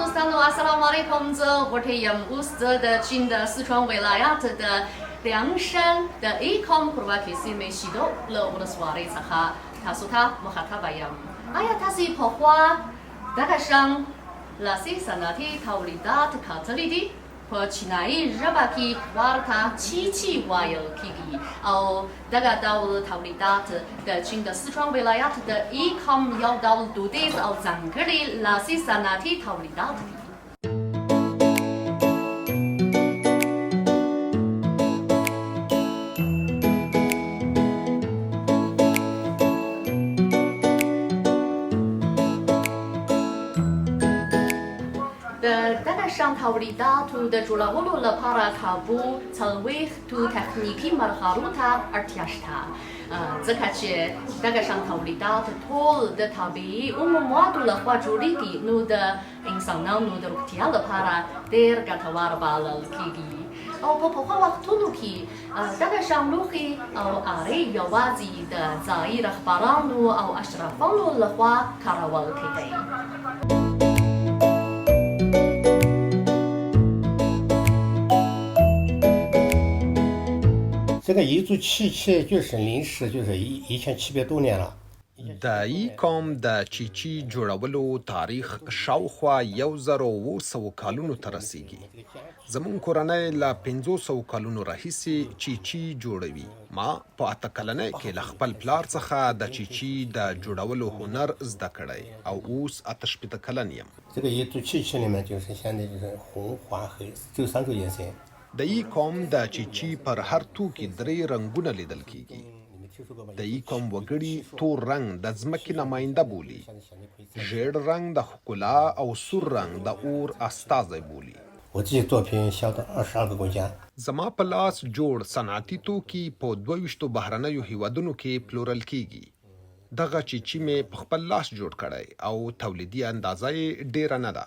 Assalamualaikum，我是乌斯的金的四川维拉亚特的凉山的Ecom Kurvakisi 没洗到了我的swara 擦哈，他说他莫哈他白样，哎呀，他是一泡花，大概上拉西萨那提他屋里打的卡特里的。和其他一日把去玩他七瓦有去的，哦，大家到了塔里达的金的四川维拉亚特的Ecom要到都得是哦，整个的拉西萨那提塔里达的。大概上塔里达图的主了我了帕拉卡布，成为图 tekniki marharuta artiashta。这看起大概上塔里达的托的塔比，我们马杜了花主力的努的因上那努的提亚了帕拉，得尔嘎塔瓦巴了基基。哦，婆婆话话吐露去，大概上路去，阿瑞要瓦子的在伊拉巴朗努，阿什拉方路了话卡拉瓦了去的。这个彝族契契就是历史，就是1700多年了。د ایکوم د چیچی جوړولو تاریخ شاوخوا 1900 کالونو ته رسیږي. زمون کورنۍ له 500 کالونو راهیسې چیچی جوړوي. ما په 8 کلنۍ کې له خپل پلار څخه د چیچی د جوړولو هنر زده کړی او اوس 88 کلن یم. 这个彝族契契里面就是现在就是红黄黑就3种颜色。د ایکوم د چیچی پر هر توکي 3 رنگونه لیدل کیږي. د ایکوم وګړي تور رنگ د ځمکې نماینده بولي, ژیړ رنگ د ښکلا او سور رنگ د اور استازی بولي. 我这些作品销到22个国家。 زما په لاس جوړ صنعتي توکي په 22 بهرنیو هیوادونو کې پلورل کیږي. دغه چیچی مې په خپل لاس جوړ کړی او تولیدي اندازه یې ډیره نه ده.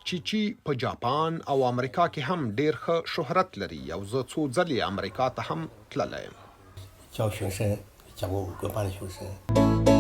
چیچی په جاپان او امریکا کې هم ډیر ښه شهرت لري او زه څو ځلې امریکا ته هم تللی یم.教学生，教过5个班的学生。